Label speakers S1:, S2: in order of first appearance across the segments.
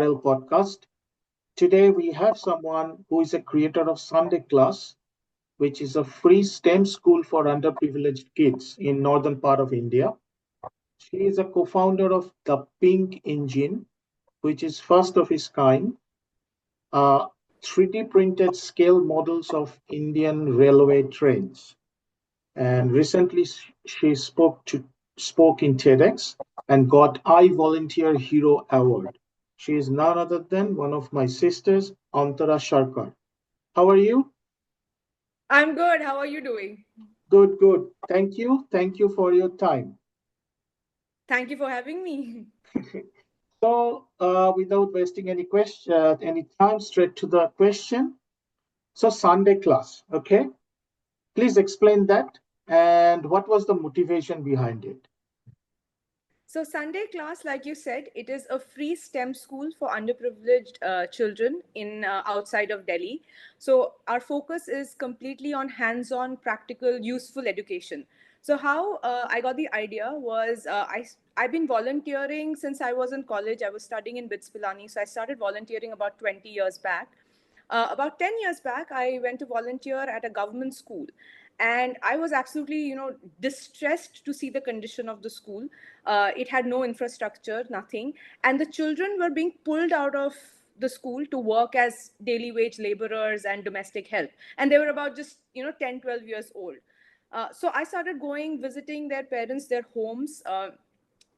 S1: Smile podcast. Today we have someone who is a creator of Sunday Class, which is a free STEM school for underprivileged kids in northern part of India. She is a co-founder of the Pink Engine, which is first of its kind, uh, 3D printed scale models of Indian railway trains. And recently she spoke in TEDx and got I Volunteer Hero Award. She is none other than one of my sisters, Antara Sharkar. How are you?
S2: I'm good. How are you doing?
S1: Good, good. Thank you. Thank you for your time.
S2: Thank you for having me.
S1: So, without wasting any time, straight to the question. So, Sunday class, okay? Please explain that and what was the motivation behind it?
S2: So, Sunday class, like you said, it is a free STEM school for underprivileged children in outside of Delhi. So, our focus is completely on hands-on, practical, useful education. So, how I got the idea was I've been volunteering since I was in college. I was studying in BITS Pilani, so I started volunteering about 20 years back. About 10 years back, I went to volunteer at a government school. And I was absolutely, distressed to see the condition of the school. It had no infrastructure, nothing. And the children were being pulled out of the school to work as daily wage laborers and domestic help. And they were about just, 10, 12 years old. So I started going, visiting their parents, their homes,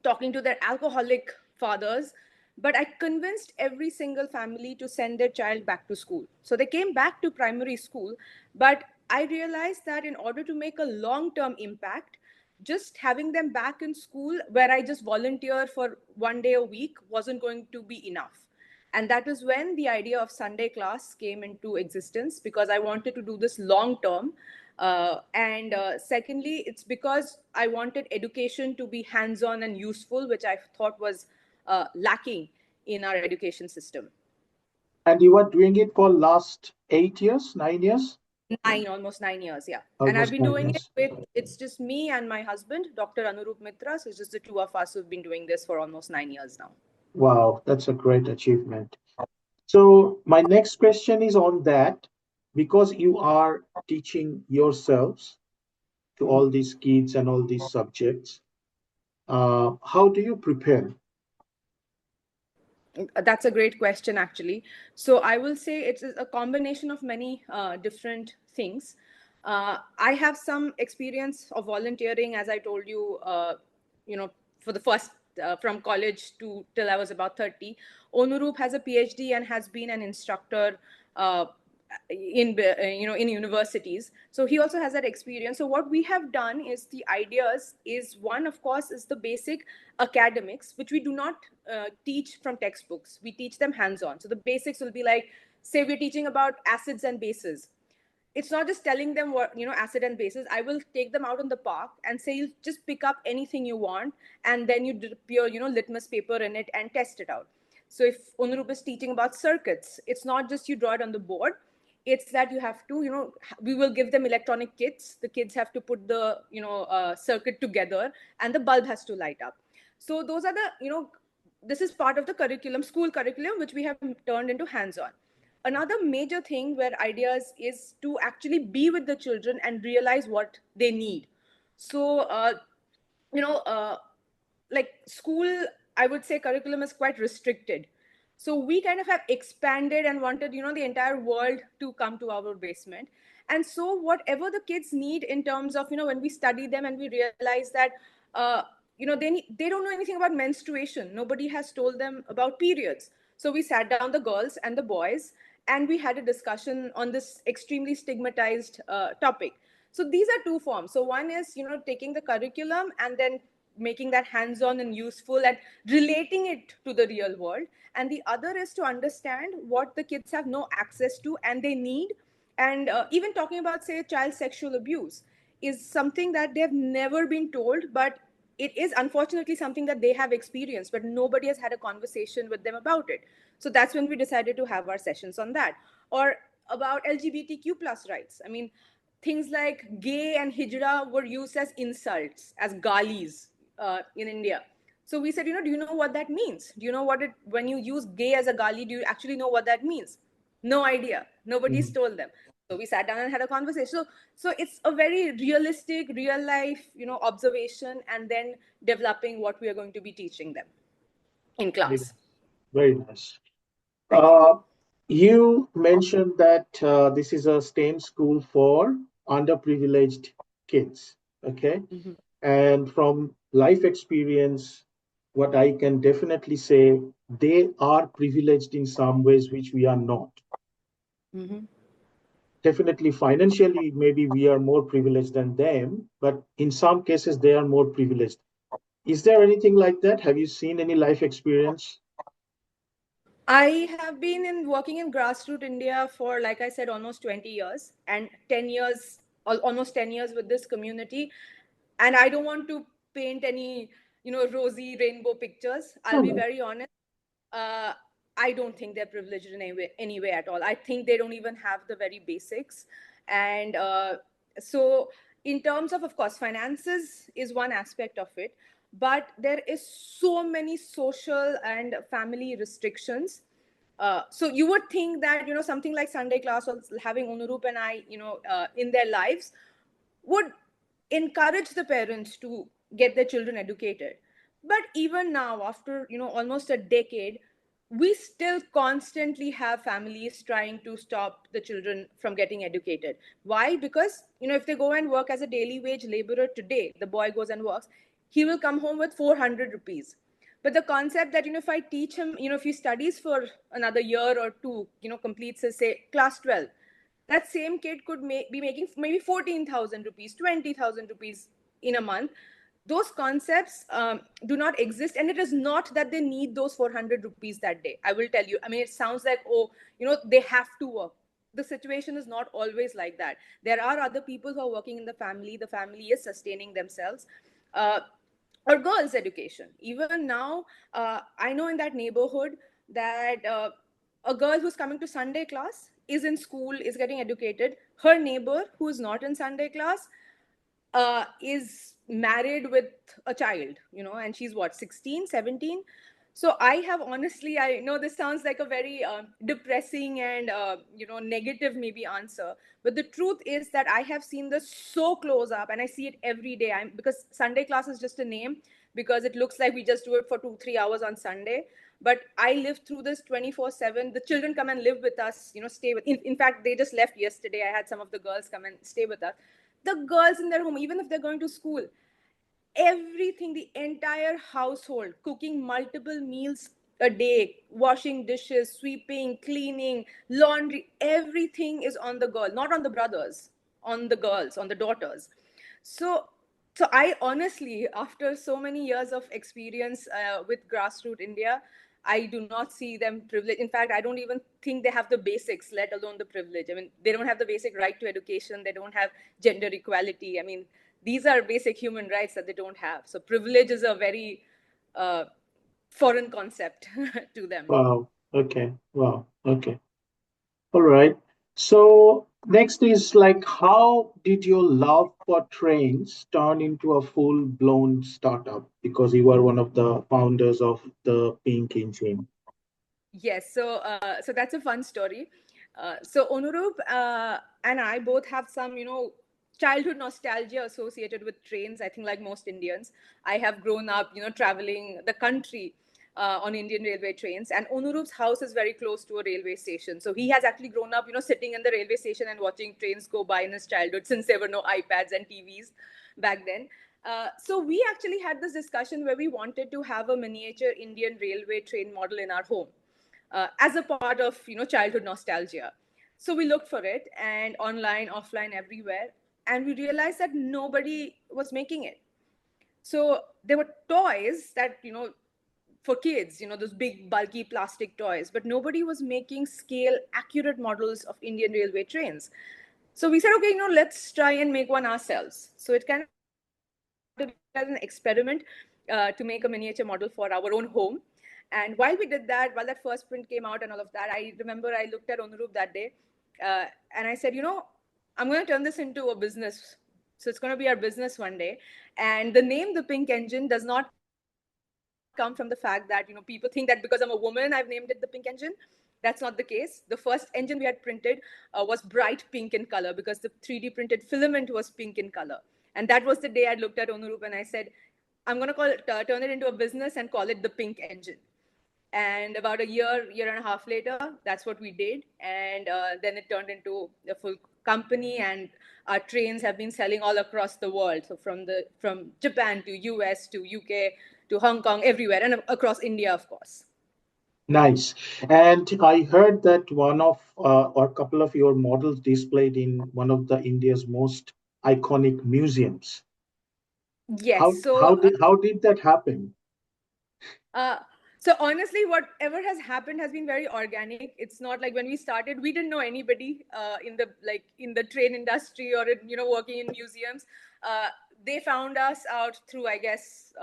S2: talking to their alcoholic fathers, but I convinced every single family to send their child back to school. So they came back to primary school, but I realized that in order to make a long term impact, just having them back in school where I just volunteer for 1 day a week wasn't going to be enough. And that is when the idea of Sunday class came into existence, because I wanted to do this long term. And secondly, it's because I wanted education to be hands on and useful, which I thought was lacking in our education system.
S1: And you were doing it for last 8 years, 9 years?
S2: Almost 9 years, yeah. And I've
S1: Almost
S2: been
S1: nine
S2: doing it
S1: years.
S2: with, it's just me and my husband, Dr. Anurup Mitra. So it's just the two of us who've been doing this for almost 9 years now.
S1: Wow, that's a great achievement. So, my next question is on that because you are teaching yourselves to all these kids and all these subjects, how do you prepare?
S2: That's a great question, actually. So I will say it's a combination of many different things. I have some experience of volunteering, as I told you, for the first from college to till I was about 30. Onurup has a PhD and has been an instructor uh, in universities, so he also has that experience. So what we have done is, the ideas is, one of course is the basic academics, which we do not teach from textbooks. We teach them hands on. So the basics will be like, say we're teaching about acids and bases. It's not just telling them what, acid and bases. I will take them out in the park and say, you just pick up anything you want, and then you dip your, litmus paper in it and test it out. So if Onurup is teaching about circuits, it's not just you draw it on the board. It's that you have to, we will give them electronic kits. The kids have to put the, circuit together, and the bulb has to light up. So those are the, this is part of the curriculum, school curriculum, which we have turned into hands on. Another major thing where ideas is to actually be with the children and realize what they need. So you know like school, I would say curriculum is quite restricted. So we kind of have expanded and wanted, the entire world to come to our basement. And so whatever the kids need in terms of, when we study them and we realize that uh, they don't know anything about menstruation. Nobody has told them about periods. So we sat down, the girls and the boys, and we had a discussion on this extremely stigmatized topic. So these are two forms. So one is, taking the curriculum and then making that hands on and useful and relating it to the real world. And the other is to understand what the kids have no access to and they need. And even talking about, say, child sexual abuse is something that they have never been told, but it is unfortunately something that they have experienced, but nobody has had a conversation with them about it. So that's when we decided to have our sessions on that. Or about LGBTQ plus rights. I mean, things like gay and hijra were used as insults, as galis in India. So we said, do you know what that means? Do you know when you use gay as a gali, do you actually know what that means? No idea. Nobody's told them. So we sat down and had a conversation. So it's a very realistic, real life, observation, and then developing what we are going to be teaching them in class.
S1: Very nice.
S2: Thank you.
S1: You mentioned that this is a STEM school for underprivileged kids. Okay.
S2: Mm-hmm.
S1: And from life experience, what I can definitely say, they are privileged in some ways, which we are not.
S2: Mm-hmm.
S1: Definitely financially, maybe we are more privileged than them, but in some cases, they are more privileged. Is there anything like that? Have you seen any life experience?
S2: I have been working in grassroots India for, like I said, almost 20 years, and 10 years, almost 10 years with this community. And I don't want to paint any, rosy rainbow pictures. I'll be
S1: Hmm.
S2: very honest. Uh, I don't think they're privileged in any way at all. I think they don't even have the very basics. And so, in terms of course, finances is one aspect of it, but there is so many social and family restrictions. So you would think that something like Sunday class or having Unurup and I in their lives would encourage the parents to get their children educated. But even now, after almost a decade, we still constantly have families trying to stop the children from getting educated. Why? Because if they go and work as a daily wage laborer today, the boy goes and works, he will come home with 400 rupees. But the concept that if I teach him, if he studies for another year or two, completes his, say, class 12, that same kid could be making maybe 14,000 rupees, 20,000 rupees in a month. Those concepts do not exist, and it is not that they need those 400 rupees that day. I will tell you, I mean, it sounds like, oh, they have to work. The situation is not always like that. There are other people who are working in the family is sustaining themselves. Uh, or girls education, even now, I know in that neighborhood that a girl who's coming to Sunday class is in school, is getting educated. Her neighbor who is not in Sunday class is married with a child, and she's what, 16, 17. So I have, honestly, I know this sounds like a very depressing and negative maybe answer, but the truth is that I have seen this so close up, and I see it every day. Because Sunday class is just a name, because it looks like we just do it for 2-3 hours on Sunday. But I live through this 24/7. The children come and live with us, stay with. In fact, they just left yesterday. I had some of the girls come and stay with us. The girls in their home, even if they're going to school, everything, the entire household, cooking multiple meals a day, washing dishes, sweeping, cleaning, laundry, everything is on the girl, not on the brothers, on the girls, on the daughters. So so I honestly, after so many years of experience with grassroots India, I do not see them privileged. In fact, I don't even think they have the basics, let alone the privilege. I mean, they don't have the basic right to education. They don't have gender equality. I mean, these are basic human rights that they don't have. So privilege is a very uh, foreign concept to them.
S1: Wow. Okay. Wow. Okay. All right. So next is like, how did your love for trains turn into a full-blown startup? Because you are one of the founders of the Pink Engine.
S2: Yes, so that's a fun story. So Onurup and I both have some, childhood nostalgia associated with trains. I think, like most Indians, I have grown up, traveling the country on Indian railway trains. And Onurup's house is very close to a railway station, so he has actually grown up, sitting in the railway station and watching trains go by in his childhood, since there were no iPads and TVs back then. So we actually had this discussion where we wanted to have a miniature Indian railway train model in our home, as a part of childhood nostalgia. So we looked for it, and online, offline, everywhere, and we realized that nobody was making it. So there were toys that for kids, those big bulky plastic toys, but nobody was making scale accurate models of Indian railway trains. So we said, okay, let's try and make one ourselves. So it kind of started as an experiment to make a miniature model for our own home. And while we did that, while that first print came out and all of that, I remember I looked at Onurup that day, and I said, I'm going to turn this into a business. So it's going to be our business one day. And the name, The Pink Engine, does not come from the fact that, people think that because I'm a woman, I've named it the Pink Engine. That's not the case. The first engine we had printed was bright pink in color because the 3D printed filament was pink in color. And that was the day I looked at Onurup and I said, I'm going to turn it into a business and call it the Pink Engine. And about a year and a half later, that's what we did. And then it turned into a full company, and our trains have been selling all across the world. So from Japan to US to UK to Hong Kong, everywhere, and across India, of course.
S1: Nice. And I heard that one of or a couple of your models displayed in one of the India's most iconic museums.
S2: Yes.
S1: How did that happen?
S2: So honestly, whatever has happened has been very organic. It's not like when we started, we didn't know anybody in the train industry or working in museums. They found us out through, I guess,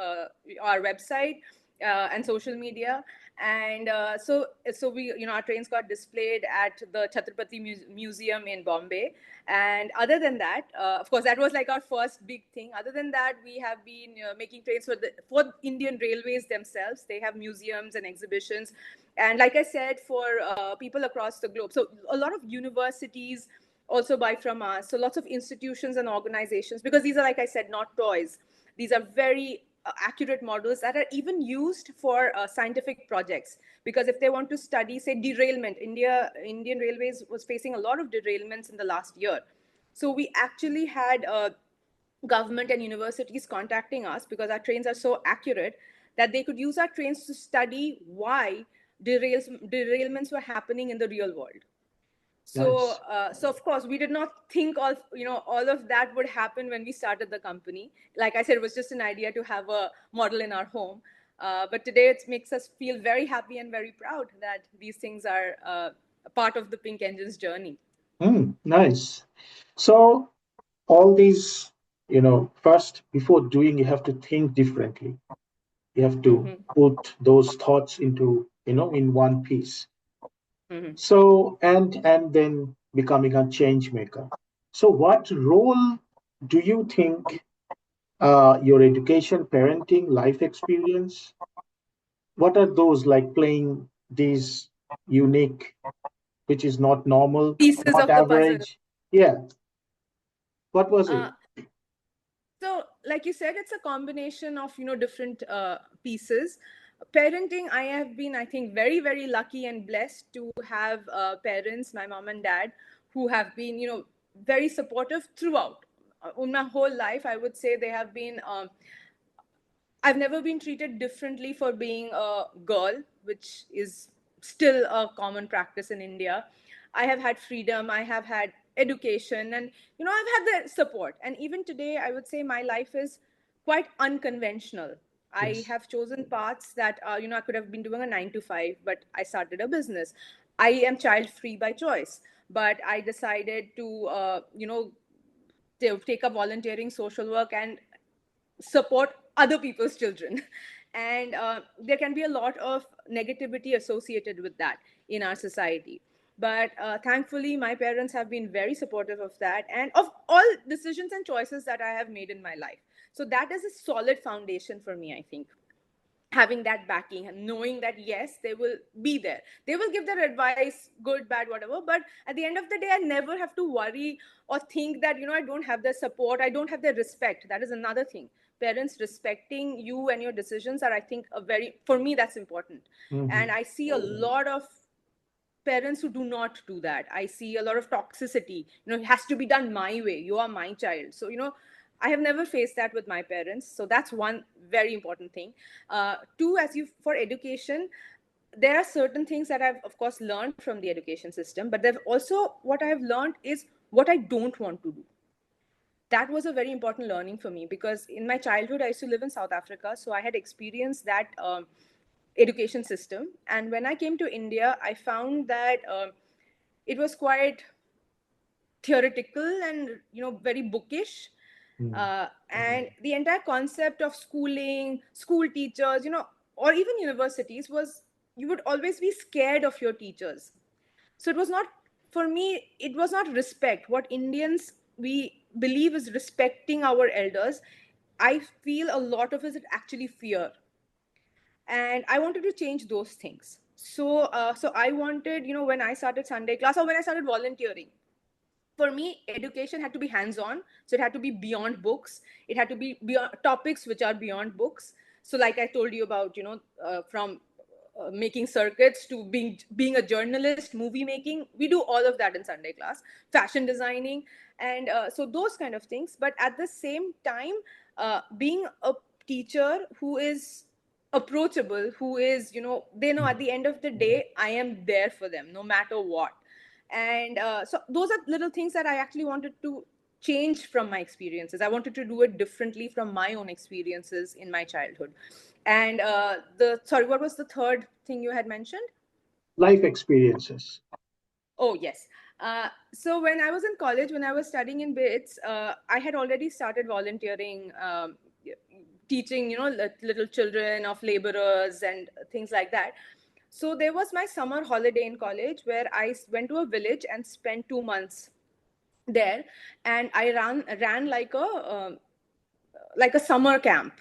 S2: our website and social media. And so we, our trains got displayed at the Chhatrapati Museum in Bombay. And other than that, of course, that was like our first big thing. Other than that, we have been making trains for Indian Railways themselves. They have museums and exhibitions. And like I said, for people across the globe. So a lot of universities also buy from us. So lots of institutions and organizations, because these are, like I said, not toys. These are very accurate models that are even used for scientific projects, because if they want to study, say, derailment, Indian Railways was facing a lot of derailments in the last year. So we actually had government and universities contacting us because our trains are so accurate that they could use our trains to study why derailments were happening in the real world. So,
S1: Nice.
S2: so of course, we did not think all of that would happen when we started the company. Like I said, it was just an idea to have a model in our home. But today it makes us feel very happy and very proud that these things are a part of the Pink Engine's journey.
S1: Nice. So all these, first before doing, you have to think differently. You have to put those thoughts into, in one piece. So and then becoming a change maker. So what role do you think your education, parenting, life experience, what are those like playing these unique, which is not normal,
S2: Pieces
S1: not
S2: of the puzzle.
S1: average? Yeah. What was it?
S2: So, like you said, it's a combination of different pieces. Parenting, I have been, I think, very, very lucky and blessed to have parents, my mom and dad, who have been, very supportive throughout. In my whole life, I would say they have been. I've never been treated differently for being a girl, which is still a common practice in India. I have had freedom, I have had education, and I've had the support. And even today, I would say my life is quite unconventional. I
S1: Yes.
S2: have chosen paths that I could have been doing a 9 to 5, but I started a business. I am child free by choice, but I decided to to take up volunteering, social work, and support other people's children. And there can be a lot of negativity associated with that in our society. But thankfully, my parents have been very supportive of that and of all decisions and choices that I have made in my life. So that is a solid foundation for me, I think, having that backing and knowing that yes, they will be there, they will give their advice, good, bad, whatever, but at the end of the day, I never have to worry or think that I don't have their support, I don't have their respect. That is another thing. Parents respecting you and your decisions are, I think, a very, for me, that's important. And I see a lot of parents who do not do that. I see a lot of toxicity. It has to be done my way, you are my child. So I have never faced that with my parents. So that's one very important thing. Two, as you, for education, there are certain things that I've, of course, learned from the education system, but there's also, what I have learned is what I don't want to do. That was a very important learning for me, because in my childhood, I used to live in South Africa. So I had experienced that education system. And when I came to India, I found that it was quite theoretical and very bookish. And the entire concept of schooling, school teachers, or even universities, was you would always be scared of your teachers. So it was not, for me, it was not respect. What Indians, we believe is respecting our elders, I feel a lot of it is actually fear. And I wanted to change those things. So I wanted, when I started Sunday class or when I started volunteering, for me, education had to be hands-on. So it had to be beyond books. It had to be beyond topics which are beyond books. So like I told you about, from making circuits to being a journalist, movie making, we do all of that in Sunday class, fashion designing, and so those kind of things. But at the same time, being a teacher who is approachable, who is, they know at the end of the day, I am there for them no matter what. And so those are little things that I actually wanted to change from my experiences. I wanted to do it differently from my own experiences in my childhood. And what was the third thing you had mentioned?
S1: Life experiences.
S2: Oh, yes. So when I was in college, when I was studying in BITS, I had already started volunteering, teaching, little children of laborers and things like that. So there was my summer holiday in college where I went to a village and spent 2 months there, and I ran like a summer camp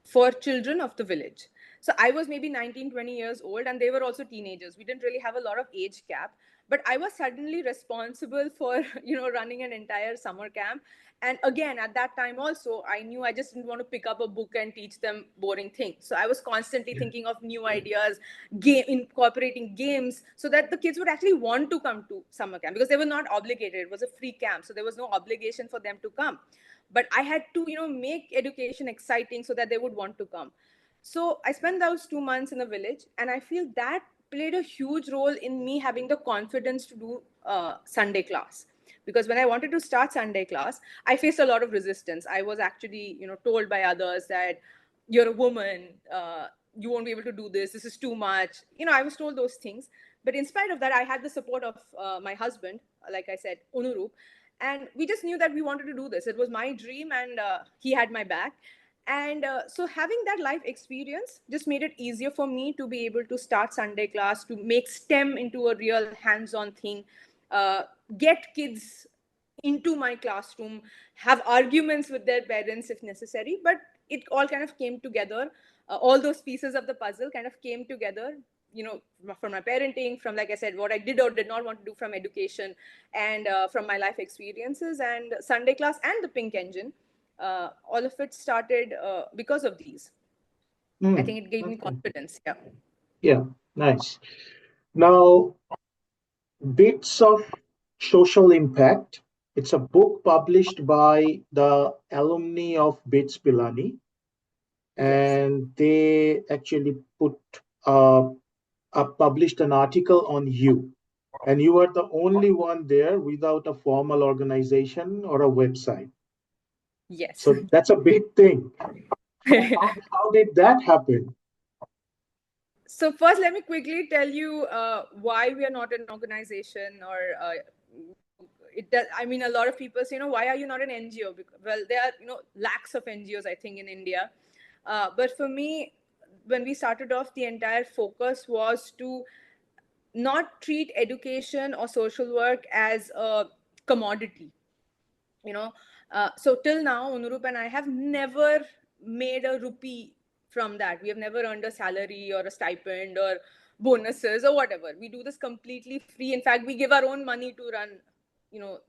S2: for children of the village. So I was maybe 19, 20 years old, and they were also teenagers. We didn't really have a lot of age gap, but I was suddenly responsible for, running an entire summer camp. And again, at that time also, I knew I just didn't want to pick up a book and teach them boring things. So I was constantly thinking of new ideas, incorporating games, so that the kids would actually want to come to summer camp, because they were not obligated. It was a free camp, so there was no obligation for them to come, but I had to make education exciting so that they would want to come. So I spent those 2 months in the village, and I feel that played a huge role in me having the confidence to do Sunday class. Because when I wanted to start Sunday class, I faced a lot of resistance. I was actually told by others that you're a woman, you won't be able to do this is too much. I was told those things. But in spite of that, I had the support of my husband, like I said, Unurup, and we just knew that we wanted to do this. It was my dream, and he had my back. And so having that life experience just made it easier for me to be able to start Sunday class, to make STEM into a real hands-on thing, uh, get kids into my classroom, have arguments with their parents if necessary. But it all kind of came together. All those pieces of the puzzle kind of came together, from my parenting, from, like I said, what I did or did not want to do from education, and from my life experiences and Sunday class and the Pink Engine. All of it started because of these. I think it gave me
S1: Okay.
S2: confidence. Yeah.
S1: Yeah, nice. Now, Bits of Social Impact. It's a book published by the alumni of Bits Pilani,
S2: Yes.
S1: and they actually uh, published an article on you. And you are the only one there without a formal organization or a website.
S2: Yes.
S1: So that's a big thing. How did that happen?
S2: So first, let me quickly tell you why we are not an organization, or it does. I mean, a lot of people say, why are you not an NGO? Well, there are lakhs of NGOs, I think, in India. But for me, when we started off, the entire focus was to not treat education or social work as a commodity. you know so till now, Unurup and I have never made a rupee from that. We have never earned a salary or a stipend or bonuses or whatever. We do this completely free. In fact, we give our own money to run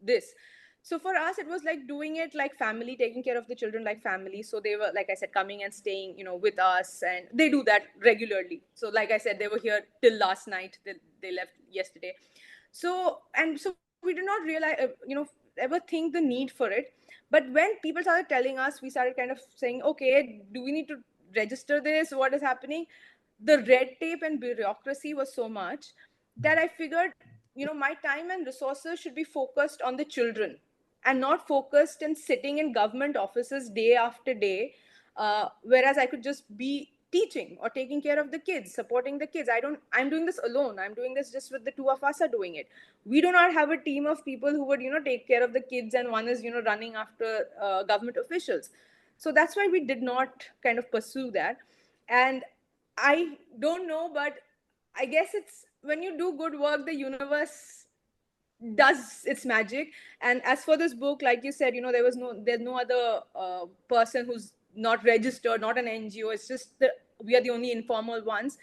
S2: this. So for us, it was like doing it like family, taking care of the children like family. So they were, like I said, coming and staying with us, and they do that regularly. So like I said, they were here till last night. They left yesterday. So we did not realize, ever think the need for it. But when people started telling us, we started kind of saying, okay, do we need to register this? What is happening? The red tape and bureaucracy was so much that I figured, my time and resources should be focused on the children, and not focused in sitting in government offices day after day, whereas I could just be teaching or taking care of the kids, supporting the kids. I'm doing this alone. I'm doing this just with the two of us are doing it. We do not have a team of people who would take care of the kids, and one is running after government officials. So that's why we did not kind of pursue that. And I don't know, but I guess it's when you do good work, the universe does its magic. And as for this book, like you said, there's no other person who's not registered, not an NGO. It's just we are the only informal ones.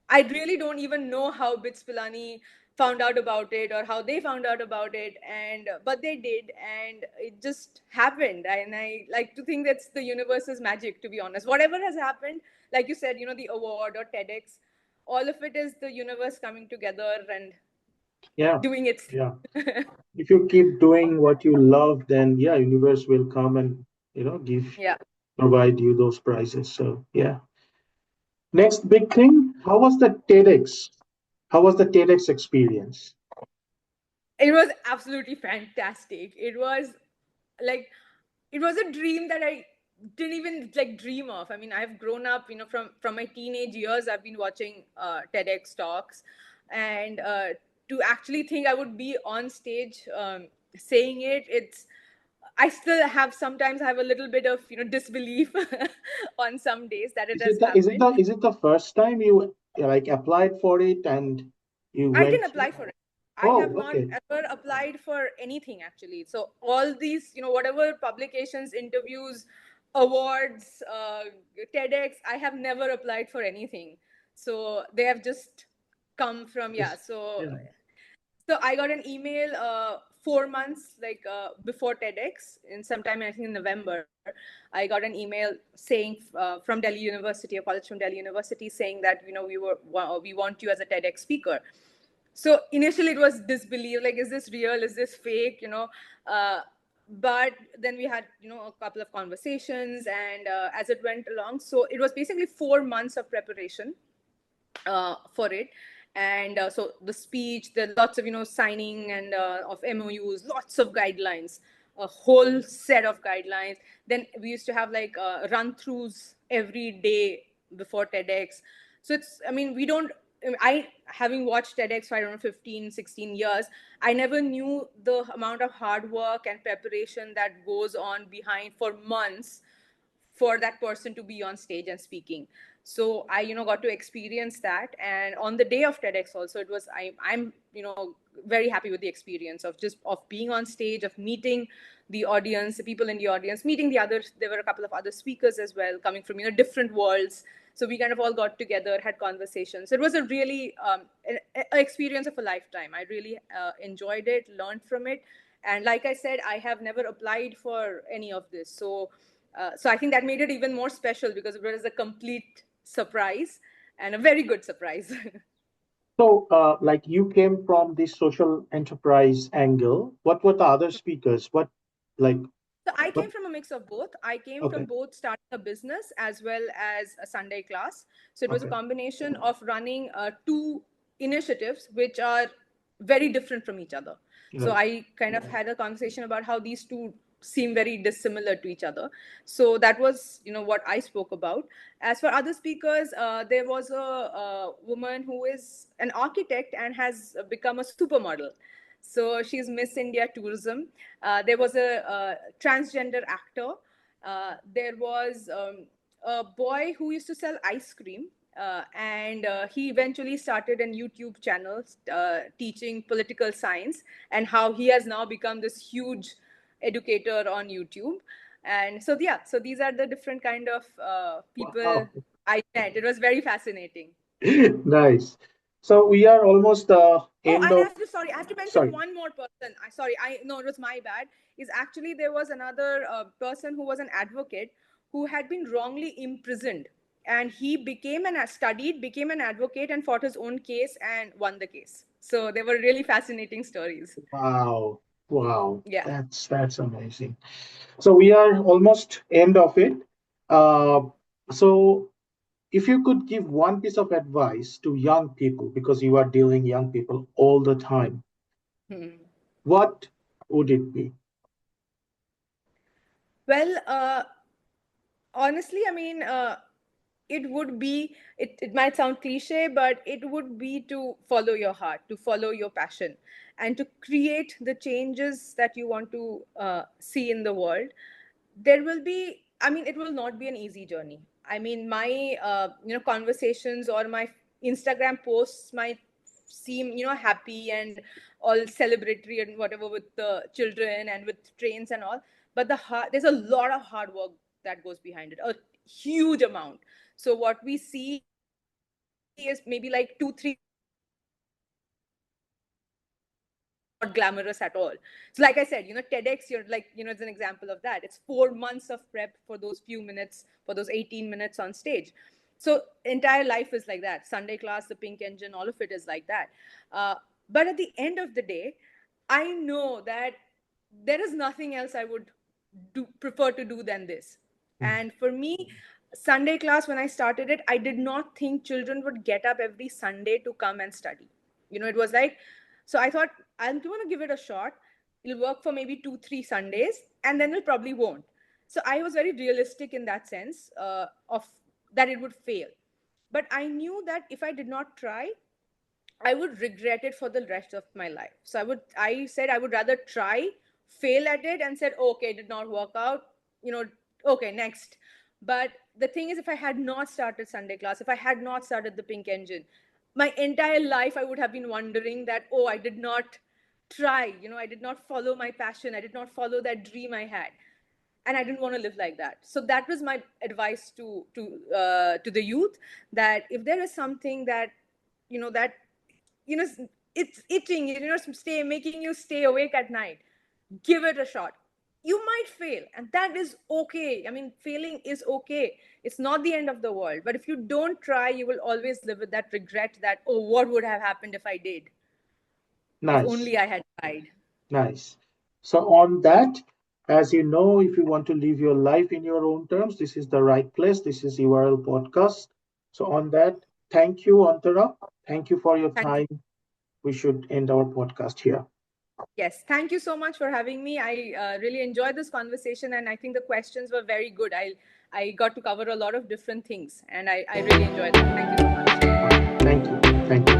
S2: I really don't even know how BITS Pilani found out about it or how they found out about it, and but they did, and it just happened. And I like to think that's the universe's magic, to be honest. Whatever has happened, like you said, the award or TEDx, all of it is the universe coming together and doing its thing.
S1: Yeah. If you keep doing what you love, then yeah, universe will come and provide you those prizes. So yeah. Next big thing, how was the TEDx? How was the TEDx experience?
S2: It was absolutely fantastic. It was a dream that I didn't even dream of. I mean, I've grown up, from my teenage years. I've been watching TEDx talks, and to actually think I would be on stage saying it. I still sometimes have a little bit of disbelief on some days that it
S1: Is
S2: has
S1: it
S2: happened.
S1: the first time you applied for it and you
S2: I
S1: went
S2: didn't
S1: through?
S2: apply for it. I have
S1: Oh,
S2: not
S1: okay.
S2: ever applied for anything actually. So all these, whatever publications, interviews, awards, TEDx, I have never applied for anything. So they have just come from So
S1: Yeah.
S2: I got an email 4 months before TEDx, in sometime I think in November. I got an email saying from Delhi University, a college from Delhi University, saying that we want you as a TEDx speaker. So initially it was disbelief, like, is this real, is this fake, but then we had a couple of conversations, and as it went along, so it was basically 4 months of preparation for it. And so the speech, the lots of signing and of MOUs, lots of guidelines, a whole set of guidelines. Then we used to have run throughs every day before TEDx. So it's, I mean, we don't, I having watched TEDx for, I don't know, 15, 16 years, I never knew the amount of hard work and preparation that goes on behind for months for that person to be on stage and speaking. So I got to experience that. And on the day of TEDx also, it was, I'm very happy with the experience of just of being on stage, of meeting the audience, the people in the audience, meeting the others. There were a couple of other speakers as well, coming from different worlds. So we kind of all got together, had conversations. It was a really an experience of a lifetime. I really enjoyed it, learned from it. And like I said, I have never applied for any of this. So I think that made it even more special, because it was a complete surprise, and a very good surprise.
S1: So, like you came from this social enterprise angle. What were the other speakers? Like,
S2: So I
S1: what?
S2: came from a mix of both. I came
S1: Okay.
S2: from both starting a business as well as a Sunday class. So it was a
S1: Okay.
S2: combination of running two initiatives which are very different from each other. So
S1: Right.
S2: I kind of had a conversation about how these two seem very dissimilar to each other. So that was, what I spoke about. As for other speakers, there was a woman who is an architect and has become a supermodel. So she's Miss India Tourism. There was a transgender actor. There was a boy who used to sell ice cream. And he eventually started a YouTube channel teaching political science, and how he has now become this huge educator on YouTube. And so, yeah, so these are the different kind of people
S1: Wow.
S2: I met. It was very fascinating.
S1: Nice. So we are almost
S2: Oh,
S1: end
S2: and
S1: of.
S2: I have to mention
S1: Sorry.
S2: one more person. No, it was my bad. Is actually there was another person who was an advocate who had been wrongly imprisoned, and he became an advocate, and fought his own case and won the case. So they were really fascinating stories.
S1: Wow. Wow.
S2: Yeah.
S1: That's amazing. So we are almost end of it. Uh, so if you could give one piece of advice to young people, because you are dealing young people all the time,
S2: Hmm.
S1: what would it be?
S2: Well, honestly, I mean, it would be, it might sound cliche, but it would be to follow your heart, to follow your passion, and to create the changes that you want to see in the world. There will be, I mean, it will not be an easy journey. I mean, my conversations or my Instagram posts might seem happy and all celebratory and whatever, with the children and with trains and all, but there's a lot of hard work that goes behind it, a huge amount. So what we see is maybe like 2-3 not glamorous at all. So like I said, TEDx, you're like, it's an example of that. It's 4 months of prep for those few minutes, for those 18 minutes on stage. So entire life is like that. Sunday class, the Pink Engine, all of it is like that. But at the end of the day, I know that there is nothing else I would prefer to do than this. And for me, Sunday class, when I started it, I did not think children would get up every Sunday to come and study. It was like, so I thought, I'm going to give it a shot. It'll work for maybe 2-3 Sundays, and then it probably won't. So I was very realistic in that sense of that it would fail. But I knew that if I did not try, I would regret it for the rest of my life. So I said I would rather try, fail at it, and said, okay, it did not work out, okay, next. But the thing is, if I had not started Sunday class, if I had not started the Pink Engine, my entire life I would have been wondering that, oh, I did not try, I did not follow my passion, I did not follow that dream I had, and I didn't want to live like that. So that was my advice to the youth, that if there is something that that it's itching, making you stay awake at night, give it a shot. You might fail, and that is okay. I mean, failing is okay. It's not the end of the world. But if you don't try, you will always live with that regret that, oh, what would have happened if I did? If
S1: Nice.
S2: only I had tried.
S1: Nice. So on that, as you know, if you want to live your life in your own terms, this is the right place. This is URL podcast. So on that, thank you, Antara. Thank you for your time. We should end our podcast here.
S2: Yes, thank you so much for having me. I really enjoyed this conversation, and I think the questions were very good. I got to cover a lot of different things, and I really enjoyed it. Thank you so much.
S1: Thank you. Thank you.